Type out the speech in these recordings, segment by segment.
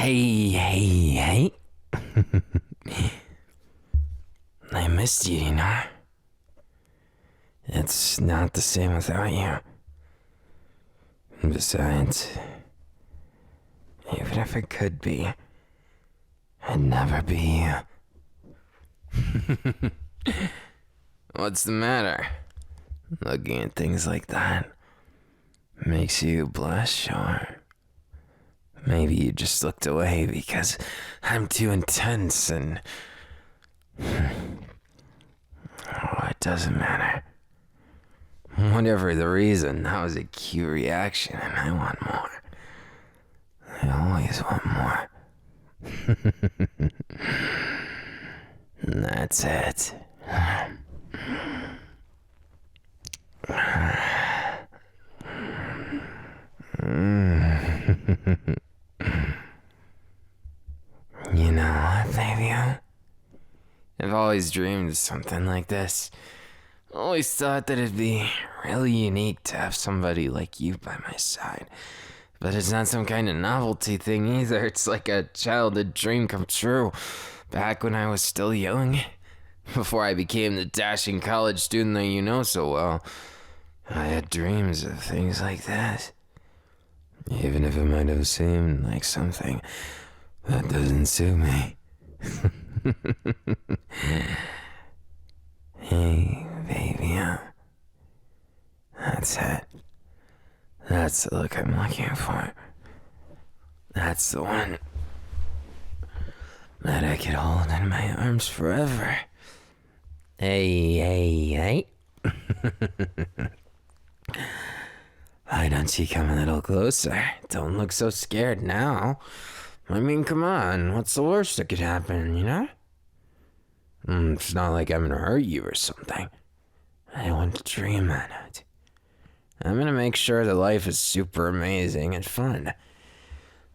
Hey. I missed you, you know? It's not the same without you. Besides, even if it could be, I'd never be you. What's the matter? Looking at things like that makes you blush, or maybe you just looked away because I'm too intense and... Oh, it doesn't matter. Whatever the reason, that was a cute reaction and I want more. I always want more. And that's it. You know what, baby? I've always dreamed of something like this. Always thought that it'd be really unique to have somebody like you by my side. But it's not some kind of novelty thing either. It's like a childhood dream come true. Back when I was still young. Before I became the dashing college student that you know so well. I had dreams of things like that. Even if it might have seemed like something that doesn't suit me. Hey, baby. That's it. That's the look I'm looking for. That's the one that I could hold in my arms forever. Hey. Why don't you come a little closer? Don't look so scared now. I mean, come on. What's the worst that could happen, you know? It's not like I'm gonna hurt you or something. I want to dream on it. I'm gonna make sure that life is super amazing and fun.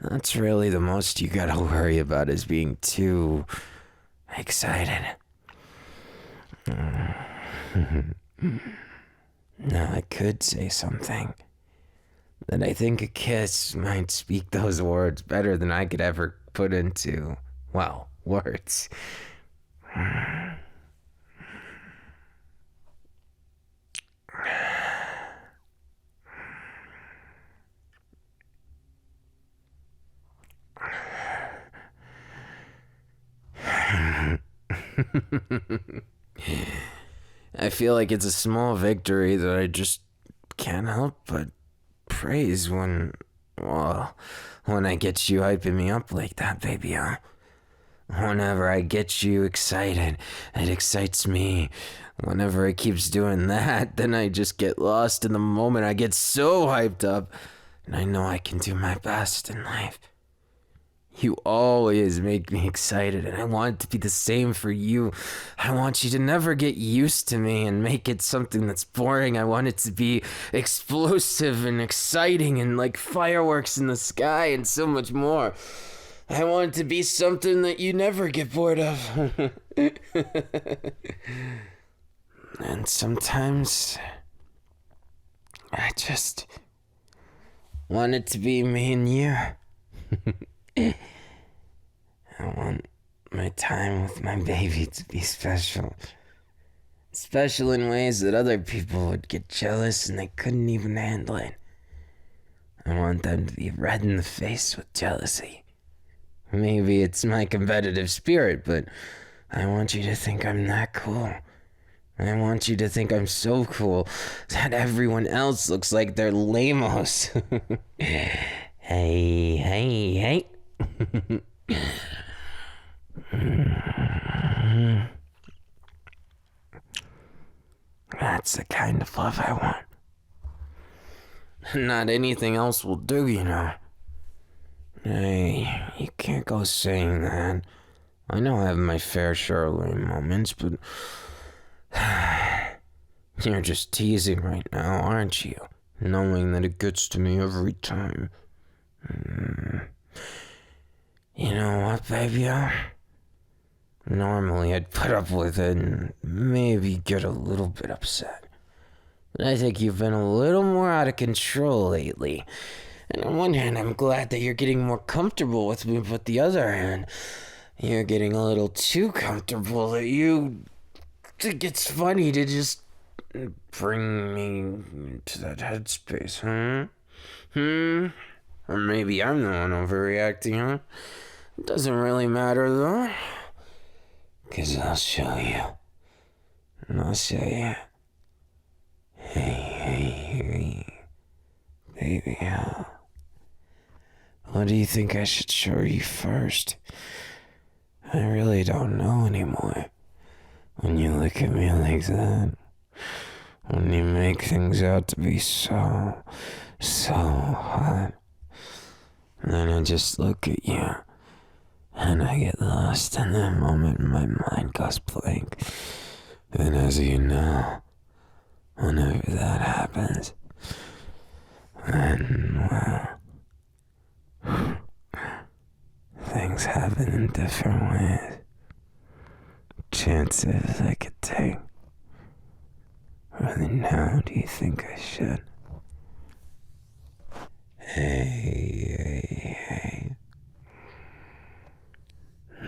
That's really the most you gotta worry about, is being too excited. Now, I could say something that I think a kiss might speak those words better than I could ever put into, well, words. I feel like it's a small victory that I just can't help but praise when I get you hyping me up like that, baby. Whenever I get you excited, it excites me. Whenever it keeps doing that, then I just get lost in the moment. I get so hyped up, and I know I can do my best in life. You always make me excited, and I want it to be the same for you. I want you to never get used to me and make it something that's boring. I want it to be explosive and exciting and like fireworks in the sky and so much more. I want it to be something that you never get bored of. And sometimes I just want it to be me and you. I want my time with my baby to be special. Special in ways that other people would get jealous and they couldn't even handle it. I want them to be red in the face with jealousy. Maybe it's my competitive spirit, but I want you to think I'm that cool. I want you to think I'm so cool that everyone else looks like they're lamos. Hey. That's the kind of love I want. Not anything else will do, you know. Hey, you can't go saying that. I know I have my fair share of lame moments, but you're just teasing right now, aren't you? Knowing that it gets to me every time. You know what, baby? Normally I'd put up with it and maybe get a little bit upset. But I think you've been a little more out of control lately. And on one hand, I'm glad that you're getting more comfortable with me, but the other hand, you're getting a little too comfortable that you think it's funny to just bring me to that headspace, huh? Or maybe I'm the one overreacting, huh? It doesn't really matter, though. 'Cause I'll show you. And I'll show you. Hey, baby, what do you think I should show you first? I really don't know anymore. When you look at me like that, when you make things out to be so hot, then I just look at you, and I get lost in that moment and my mind goes blank. And as you know, whenever that happens, then, well, things happen in different ways. Chances I could take. Really now, do you think I should? Hey.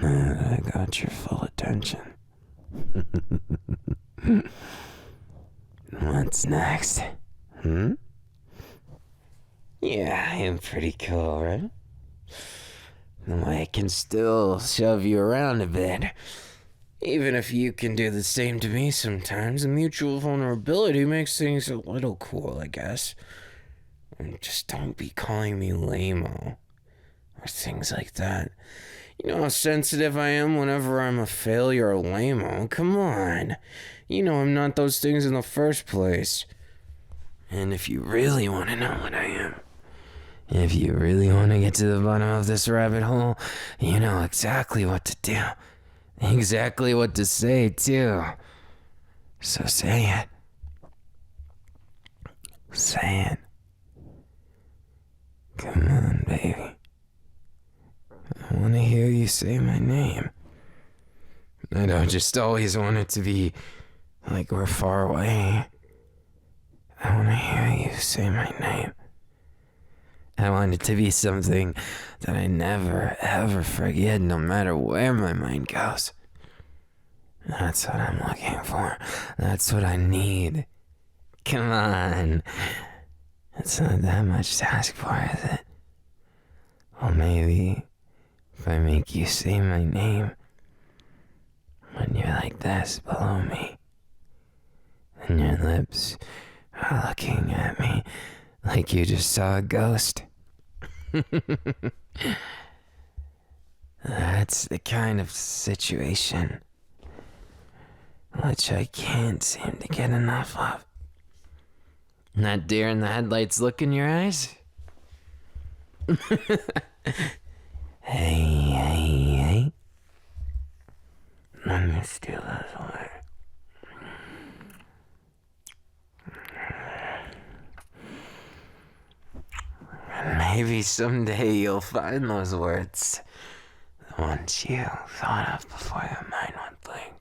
Now that I got your full attention. What's next? Yeah, I am pretty cool, right? I can still shove you around a bit. Even if you can do the same to me sometimes, the mutual vulnerability makes things a little cool, I guess. And just don't be calling me lame-o, or things like that. You know how sensitive I am whenever I'm a failure or lame-o? Come on. You know I'm not those things in the first place. And if you really want to know what I am, if you really want to get to the bottom of this rabbit hole, you know exactly what to do. Exactly what to say, too. So say it. Say it. Come on, baby. I want to hear you say my name. I don't just always want it to be like we're far away. I want to hear you say my name. I want it to be something that I never, ever forget, no matter where my mind goes. That's what I'm looking for. That's what I need. Come on. It's not that much to ask for, is it? Well, maybe if I make you say my name when you're like this below me, and your lips are looking at me like you just saw a ghost. That's the kind of situation which I can't seem to get enough of. That deer in the headlights look in your eyes? Hey. Let me steal this away. Maybe someday you'll find those words. The ones you thought of before your mind went blank.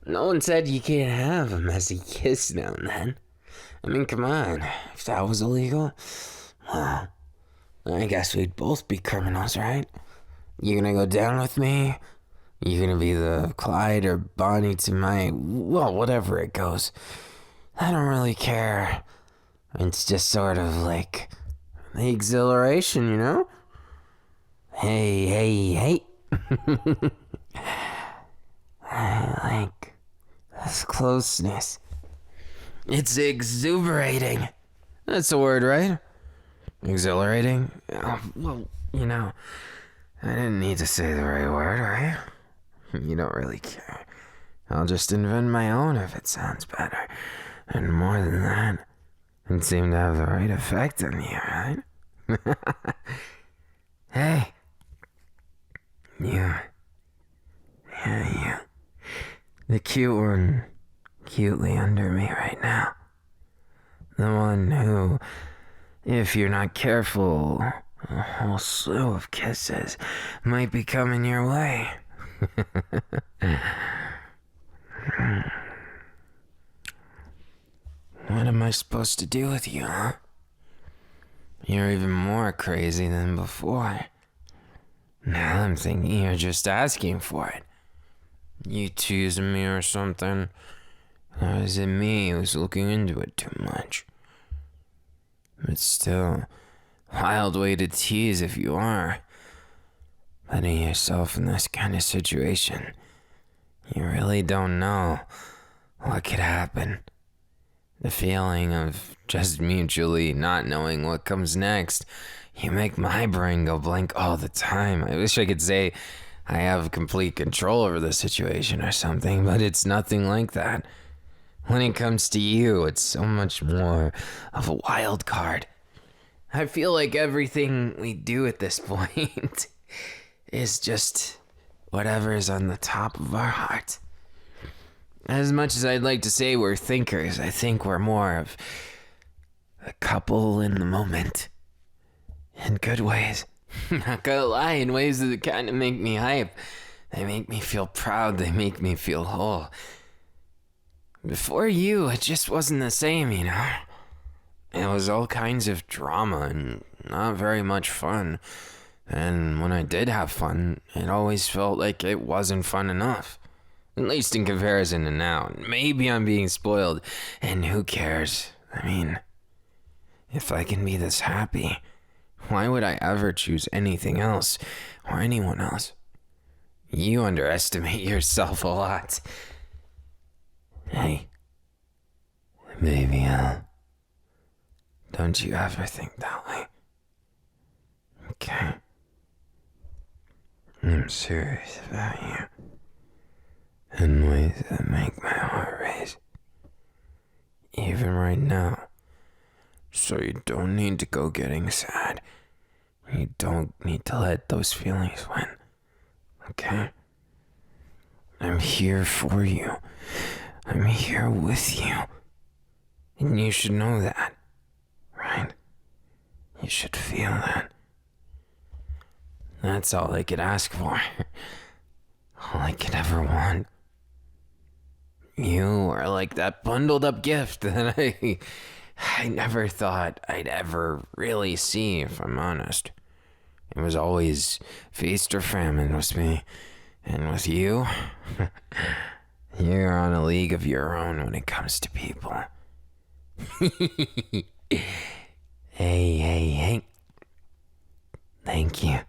No one said you can't have a messy kiss now and then. I mean, come on. If that was illegal, well, I guess we'd both be criminals, right? You gonna go down with me? You gonna be the Clyde or Bonnie to my... well, whatever it goes. I don't really care. It's just sort of like the exhilaration, you know? Hey. I like this closeness. It's exuberating. That's the word, right? Exhilarating? Oh, well, you know, I didn't need to say the right word, right? You don't really care. I'll just invent my own if it sounds better. And more than that, it seemed to have the right effect on you, right? Hey. You. Yeah, you. The cute one. Cutely under me right now. The one who, if you're not careful, a whole slew of kisses might be coming your way. What am I supposed to do with you, huh? You're even more crazy than before. Now I'm thinking you're just asking for it. You teasing me or something? Or is it me who's looking into it too much? But still, wild way to tease if you are. Putting yourself in this kind of situation, you really don't know what could happen. The feeling of just mutually not knowing what comes next, you make my brain go blank all the time. I wish I could say I have complete control over the situation or something, but it's nothing like that. When it comes to you, it's so much more of a wild card. I feel like everything we do at this point is just whatever's on the top of our heart. As much as I'd like to say we're thinkers, I think we're more of a couple in the moment. In good ways. Not gonna lie, in ways that kind of make me hype. They make me feel proud, they make me feel whole. Before you, it just wasn't the same, you know? It was all kinds of drama and not very much fun. And when I did have fun, it always felt like it wasn't fun enough. At least in comparison to now. Maybe I'm being spoiled, and who cares? I mean, if I can be this happy, why would I ever choose anything else or anyone else? You underestimate yourself a lot. Hey, baby, don't you ever think that way? Okay? I'm serious about you. In ways that make my heart race. Even right now. So you don't need to go getting sad. You don't need to let those feelings win. Okay? I'm here for you. I'm here with you. And you should know that. Right? You should feel that. That's all I could ask for. All I could ever want. You are like that bundled up gift that I never thought I'd ever really see, if I'm honest. It was always feast or famine with me. And with you, you're on a league of your own when it comes to people. Hey. Thank you.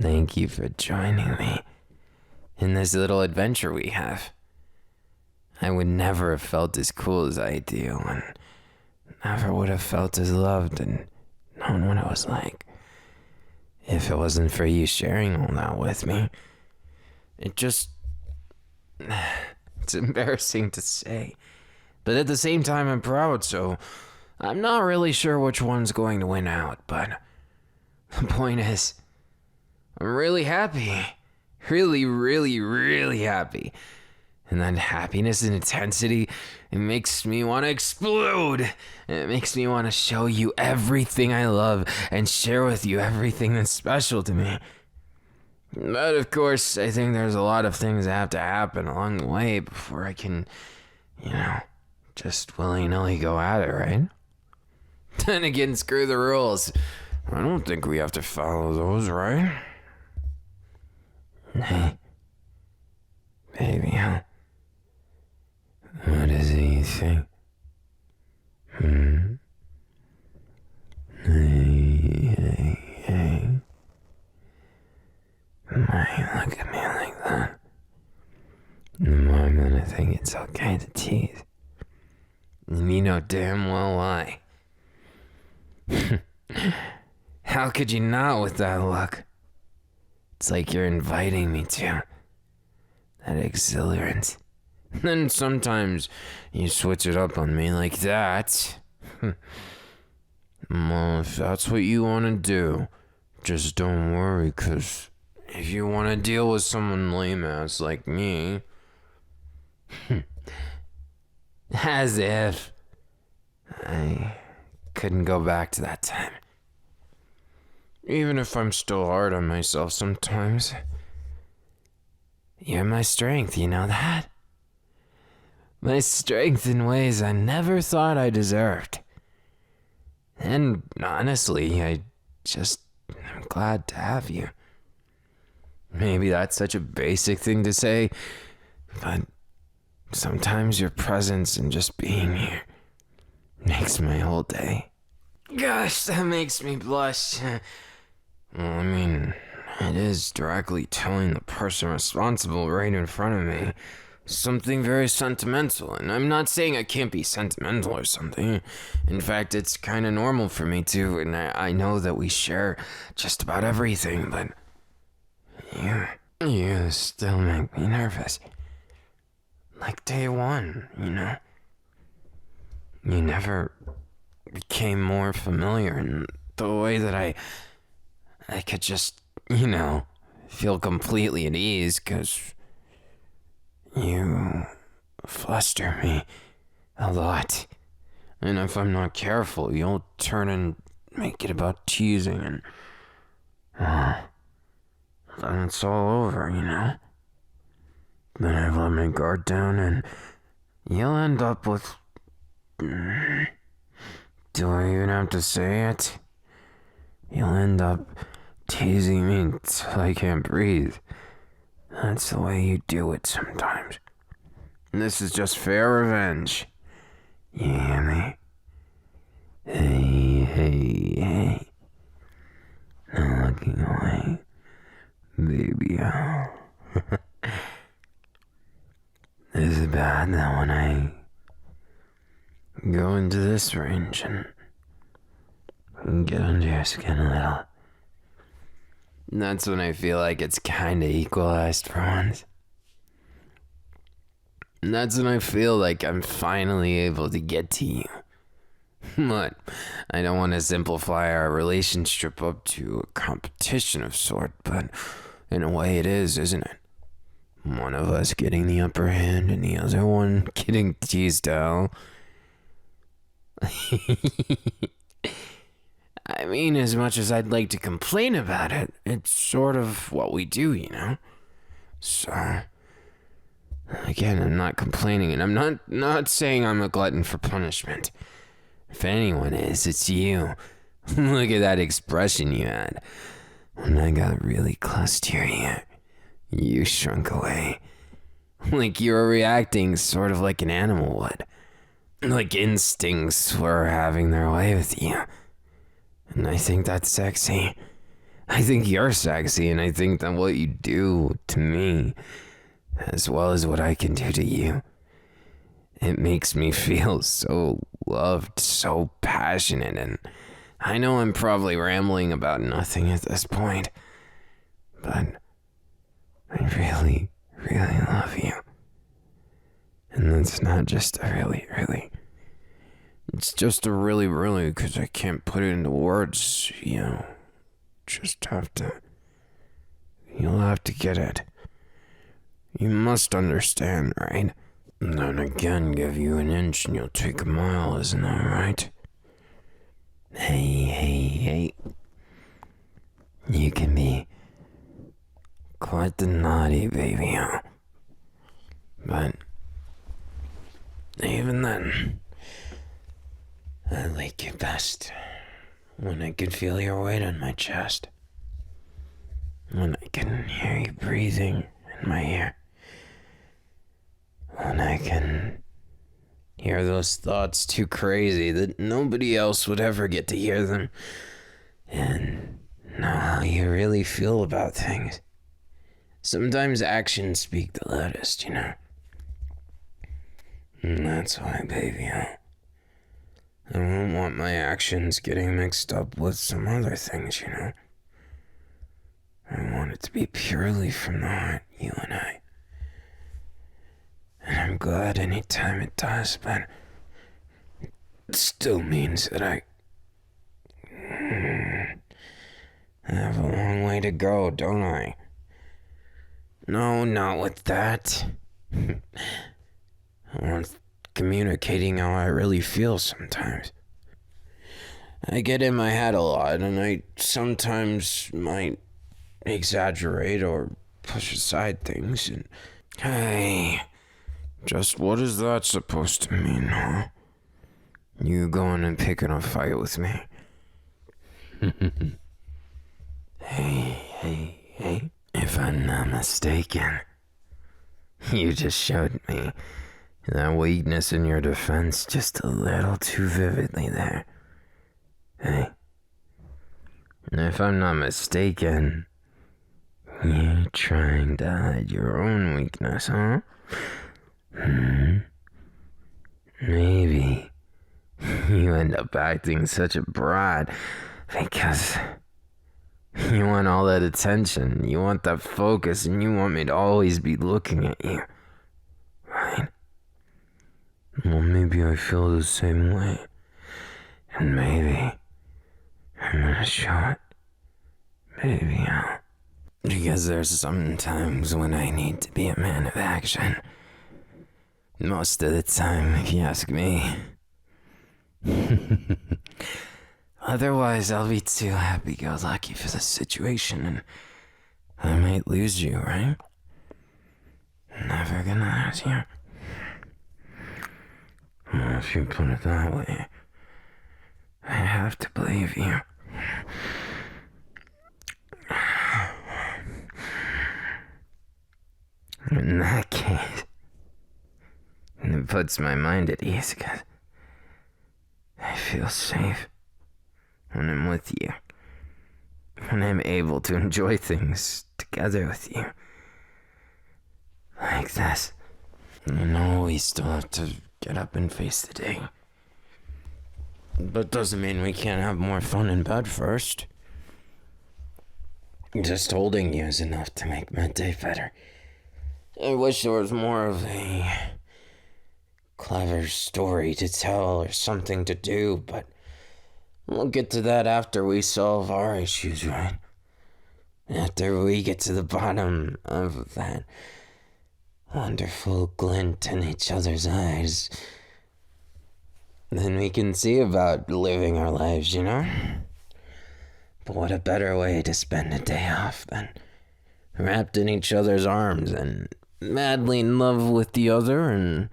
Thank you for joining me in this little adventure we have. I would never have felt as cool as I do, and never would have felt as loved and known what it was like if it wasn't for you sharing all that with me. It's embarrassing to say, but at the same time I'm proud, so I'm not really sure which one's going to win out, but the point is, I'm really happy. Really happy. And that happiness and intensity, it makes me want to explode. It makes me want to show you everything I love and share with you everything that's special to me. But of course, I think there's a lot of things that have to happen along the way before I can, just willy-nilly go at it, right? Then again, screw the rules. I don't think we have to follow those, right? Hey, baby, what is it you think? Hey. Why you look at me like that? The more I'm gonna think it's okay to tease. And you know damn well why. How could you not with that look? It's like you're inviting me to. That exhilarant. Then sometimes you switch it up on me like that. Well, if that's what you want to do, Just don't worry, 'cause if you want to deal with someone lame ass like me, as if I couldn't go back to that time. Even if I'm still hard on myself sometimes, you're my strength, you know that? My strength in ways I never thought I deserved. And honestly, I'm glad to have you. Maybe that's such a basic thing to say, but sometimes your presence and just being here makes my whole day. Gosh, that makes me blush. Well, I mean, it is directly telling the person responsible right in front of me something very sentimental, and I'm not saying I can't be sentimental or something. In fact, it's kind of normal for me too, and I know that we share just about everything, but you still make me nervous. Like day one, you know? You never became more familiar in the way that I could just, feel completely at ease, 'cause you fluster me a lot. And if I'm not careful, you'll turn and make it about teasing, and then it's all over, you know? Then I've let my guard down, and you'll end up with... Do I even have to say it? You'll end up teasing me till I can't breathe. That's the way you do it sometimes. This is just fair revenge. You hear me? Hey. No looking away, baby. Is it bad that when I go into this range and get under your skin a little, that's when I feel like it's kinda equalized for once. And that's when I feel like I'm finally able to get to you. But I don't want to simplify our relationship up to a competition of sort, but in a way it is, isn't it? One of us getting the upper hand and the other one getting teased out. I mean, as much as I'd like to complain about it, it's sort of what we do, you know? So, again, I'm not complaining, and I'm not saying I'm a glutton for punishment. If anyone is, it's you. Look at that expression you had. When I got really close to your ear, you shrunk away. Like you were reacting sort of like an animal would. Like instincts were having their way with you. And I think that's sexy. I think you're sexy, and I think that what you do to me, as well as what I can do to you, it makes me feel so loved, so passionate, and I know I'm probably rambling about nothing at this point, but I really, really love you. And it's not just a really, really. It's just a really, really, because I can't put it into words, Just you'll have to get it. You must understand, right? And then again, give you an inch and you'll take a mile, isn't that right? Hey. You can be quite the naughty baby, huh? But even then, I like you best when I can feel your weight on my chest. When I can hear you breathing in my ear. When I can hear those thoughts too crazy that nobody else would ever get to hear them. And know how you really feel about things. Sometimes actions speak the loudest, And that's why, baby, I don't want my actions getting mixed up with some other things, I want it to be purely from the heart, you and I. And I'm glad anytime it does, but it still means that I have a long way to go, don't I? No, not with that. I want communicating how I really feel sometimes. I get in my head a lot, and I sometimes might exaggerate or push aside things, and hey, just what is that supposed to mean, huh? You going and picking a fight with me? Hey. If I'm not mistaken, you just showed me that weakness in your defense just a little too vividly there. Hey. If I'm not mistaken, you're trying to hide your own weakness, huh? Maybe you end up acting such a brat because you want all that attention, you want that focus, and you want me to always be looking at you. Right? Well, maybe I feel the same way. And maybe I'm gonna show it. Maybe I'll. Because there's sometimes when I need to be a man of action. Most of the time, if you ask me. Otherwise, I'll be too happy-go-lucky for the situation, and I might lose you, right? Never gonna lose you. Well, if you put it that way, I have to believe you. In that case, it puts my mind at ease because I feel safe when I'm with you. When I'm able to enjoy things together with you. Like this. You know, we still have to get up and face the day. But doesn't mean we can't have more fun in bed first. Just holding you is enough to make my day better. I wish there was more of a clever story to tell or something to do, but we'll get to that after we solve our issues, right? After we get to the bottom of that wonderful glint in each other's eyes, then we can see about living our lives, you know? But what a better way to spend a day off than wrapped in each other's arms and madly in love with the other and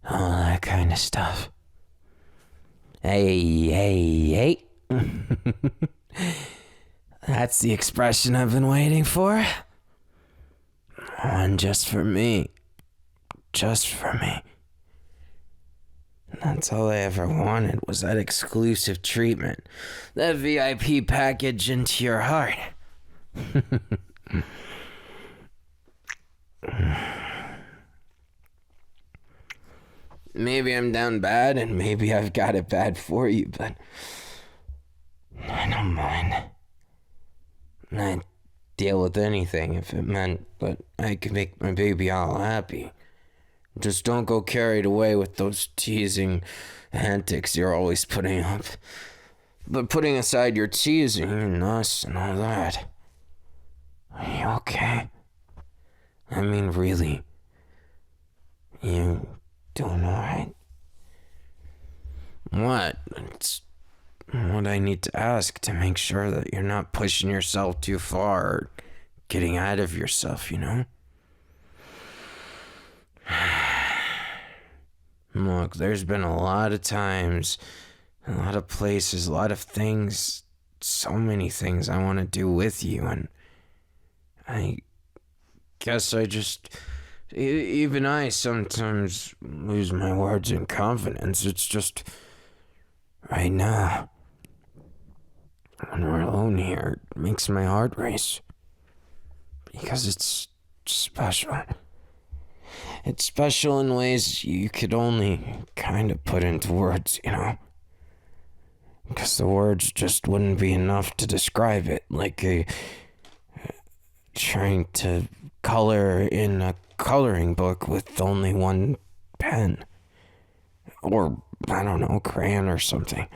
all that kind of stuff. Hey. That's the expression I've been waiting for. One just for me. Just for me. That's all I ever wanted was that exclusive treatment. That VIP package into your heart. Maybe I'm down bad and maybe I've got it bad for you, but I don't mind. I'd deal with anything if it meant that I could make my baby all happy. Just don't go carried away with those teasing antics you're always putting up. But putting aside your teasing and us and all that, are you okay? I mean, really, you doing alright? What? It's what I need to ask to make sure that you're not pushing yourself too far or getting out of yourself, you know? Look, there's been a lot of times, a lot of places, a lot of things, so many things I want to do with you, and I guess I just, even I sometimes lose my words and confidence. It's just, right now, when we're alone here, it makes my heart race, because it's special. It's special in ways you could only kind of put into words, you know? Because the words just wouldn't be enough to describe it, like trying to color in a coloring book with only one pen. Or, I don't know, crayon or something.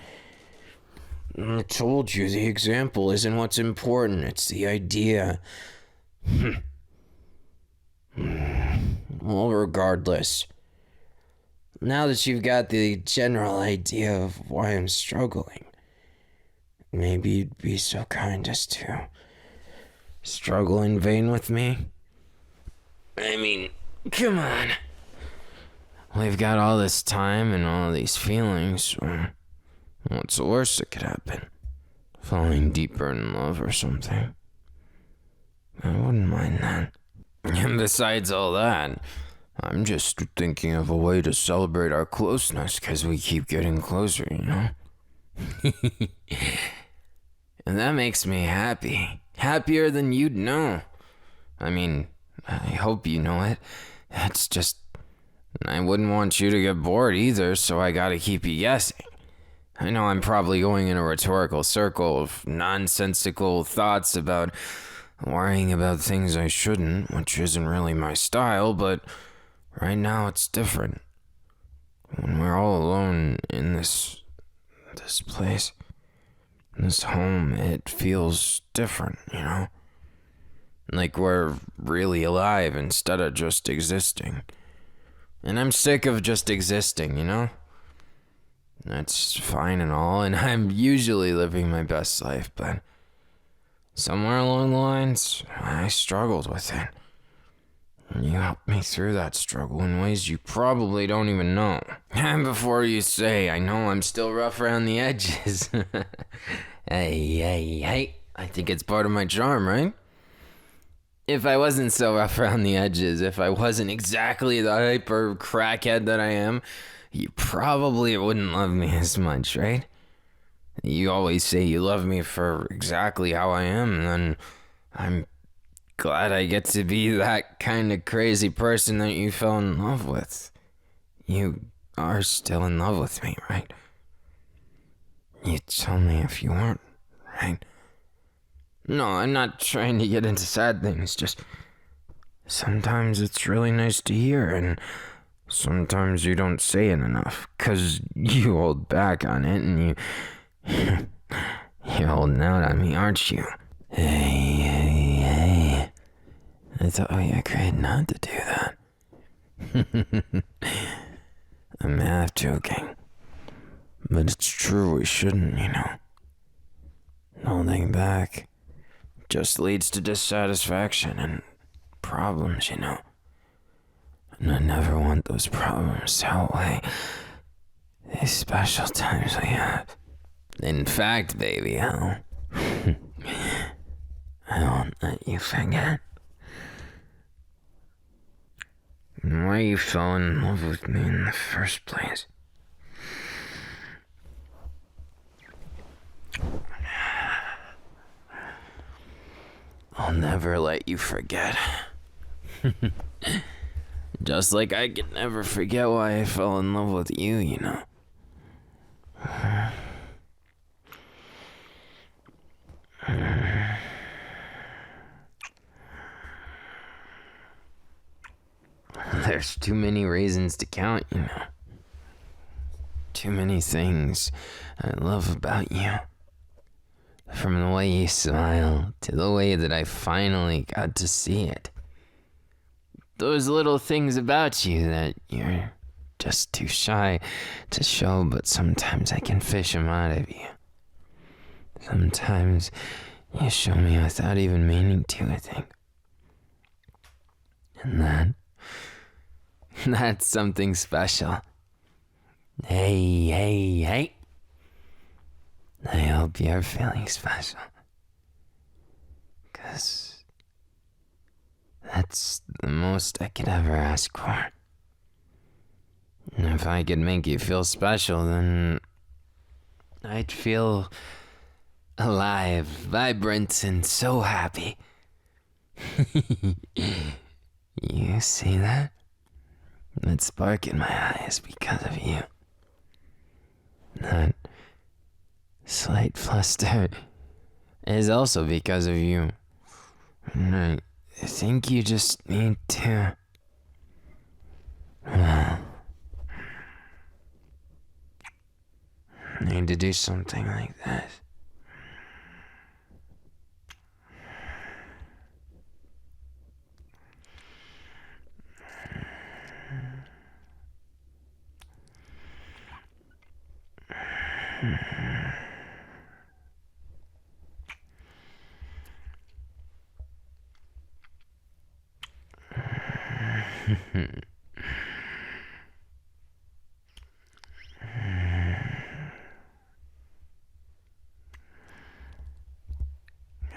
I told you the example isn't what's important, it's the idea. Well, regardless, now that you've got the general idea of why I'm struggling, maybe you'd be so kind as to struggle in vain with me? I mean, come on. We've got all this time and all these feelings, so what's the worst that could happen? Falling deeper in love or something. I wouldn't mind that. And besides all that, I'm just thinking of a way to celebrate our closeness because we keep getting closer, you know? And that makes me happy. Happier than you'd know. I mean, I hope you know it. It's just, I wouldn't want you to get bored either, so I gotta keep you guessing. I know I'm probably going in a rhetorical circle of nonsensical thoughts about worrying about things I shouldn't, which isn't really my style, but right now it's different. When we're all alone in this place, this home, it feels different, you know? Like we're really alive instead of just existing. And I'm sick of just existing, you know? That's fine and all, and I'm usually living my best life, but somewhere along the lines, I struggled with it. And you helped me through that struggle in ways you probably don't even know. And before you say, I know I'm still rough around the edges. Hey, I think it's part of my charm, right? If I wasn't so rough around the edges, if I wasn't exactly the hyper crackhead that I am, you probably wouldn't love me as much, right? You always say you love me for exactly how I am, and then I'm glad I get to be that kind of crazy person that you fell in love with. You are still in love with me, right? You'd tell me if you weren't, right? No, I'm not trying to get into sad things, just sometimes it's really nice to hear, and sometimes you don't say it enough, 'cause you hold back on it, and you're holding out on me, aren't you? Hey. I thought we agreed not to do that. I'm half joking. But it's true, we shouldn't, you know. Holding back just leads to dissatisfaction and problems, you know. And I never want those problems to outweigh these special times we have. In fact, baby, I won't let you forget. Why you fell in love with me in the first place. I'll never let you forget. Just like I could never forget why I fell in love with you, you know. There's too many reasons to count, you know. Too many things I love about you. From the way you smile to the way that I finally got to see it. Those little things about you that you're just too shy to show, but sometimes I can fish them out of you. Sometimes you show me without even meaning to, I think. And that's something special. Hey. I hope you're feeling special. 'Cause that's the most I could ever ask for. And if I could make you feel special, then I'd feel alive, vibrant, and so happy. You see that? That spark in my eyes because of you. That slight fluster is also because of you. And I think you just need to, need to do something like that.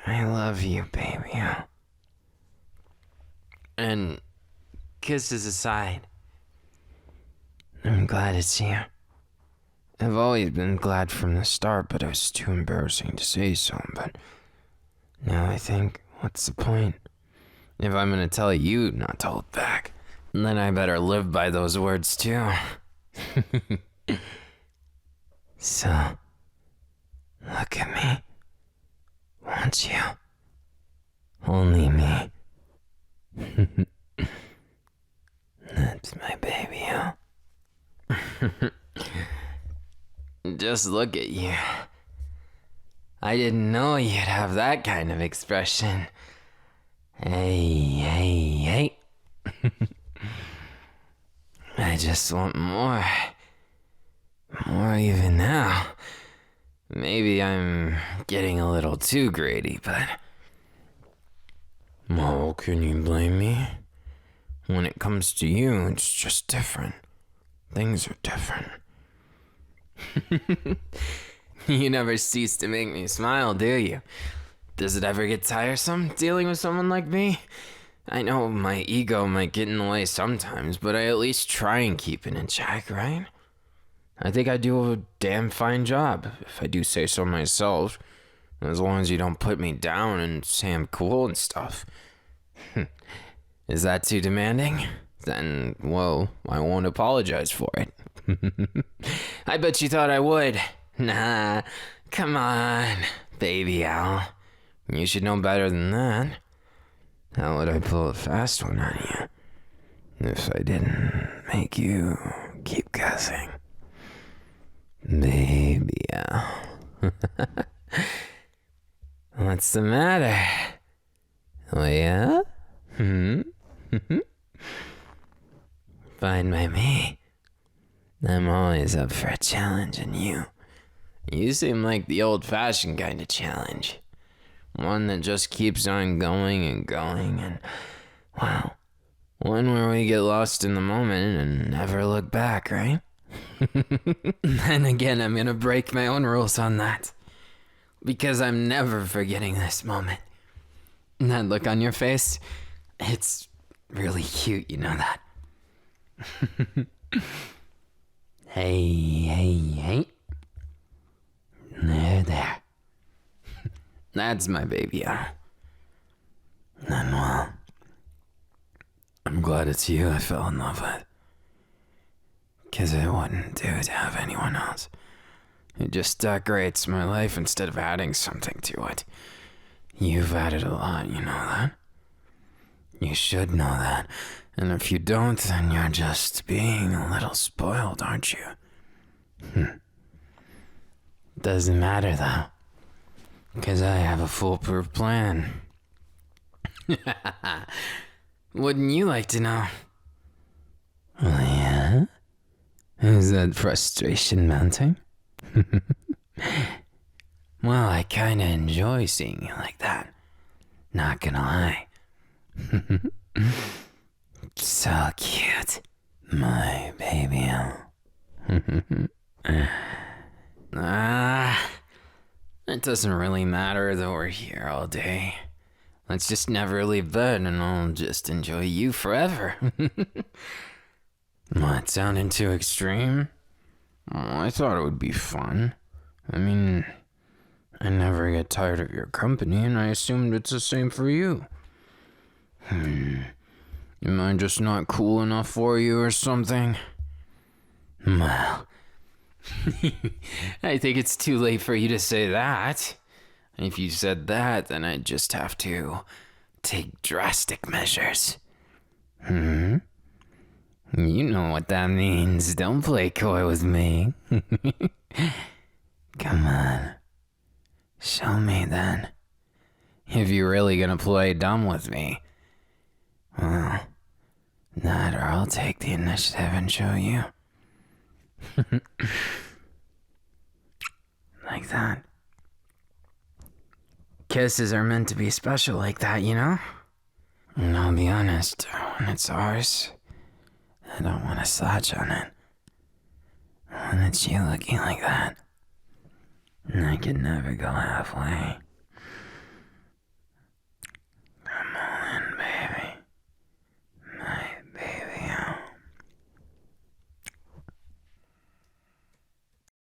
I love you, baby. And kisses aside, I'm glad it's you. I've always been glad from the start, but it was too embarrassing to say so. But now I think, what's the point? If I'm gonna tell you not to hold back, then I better live by those words too. So, look at me. Won't you? Only me. That's my baby, huh? Just look at you. I didn't know you'd have that kind of expression. Hey. I just want more. More even now. Maybe I'm getting a little too greedy, but... Well, can you blame me? When it comes to you, it's just different. Things are different. You never cease to make me smile, do you? Does it ever get tiresome dealing with someone like me? I know my ego might get in the way sometimes, but I at least try and keep it in check, right? I think I do a damn fine job, if I do say so myself. As long as you don't put me down and say I'm cool and stuff. Is that too demanding? Then, well, I won't apologize for it. I bet you thought I would. Nah, come on, baby owl. You should know better than that. How would I pull a fast one on you if I didn't make you keep guessing? Baby owl. What's the matter? Oh yeah? Fine by me. I'm always up for a challenge, and you seem like the old-fashioned kind of challenge. One that just keeps on going and going, and, wow, one where we get lost in the moment and never look back, right? Then again, I'm gonna break my own rules on that. Because I'm never forgetting this moment. That look on your face, it's really cute, you know that. Hey. There. That's my baby, huh? Then, well, I'm glad it's you I fell in love with. 'Cause it wouldn't do to have anyone else. It just decorates my life instead of adding something to it. You've added a lot, you know that? You should know that. And if you don't, then you're just being a little spoiled, aren't you? Doesn't matter, though. 'Cause I have a foolproof plan. Wouldn't you like to know? Oh, yeah? Is that frustration mounting? Well, I kinda enjoy seeing you like that. Not gonna lie. So cute. My baby. It doesn't really matter that we're here all day. Let's just never leave bed and I'll just enjoy you forever. What, sounding too extreme? Oh, I thought it would be fun. I mean, I never get tired of your company, and I assumed it's the same for you. Am I just not cool enough for you or something? Well, I think it's too late for you to say that. If you said that, then I'd just have to take drastic measures. You know what that means. Don't play coy with me. Come on. Show me then. If you're really gonna play dumb with me. Well, that or I'll take the initiative and show you. like that. Kisses are meant to be special like that, you know? And I'll be honest, when it's ours, I don't want to slouch on it. When it's you looking like that, I can never go halfway.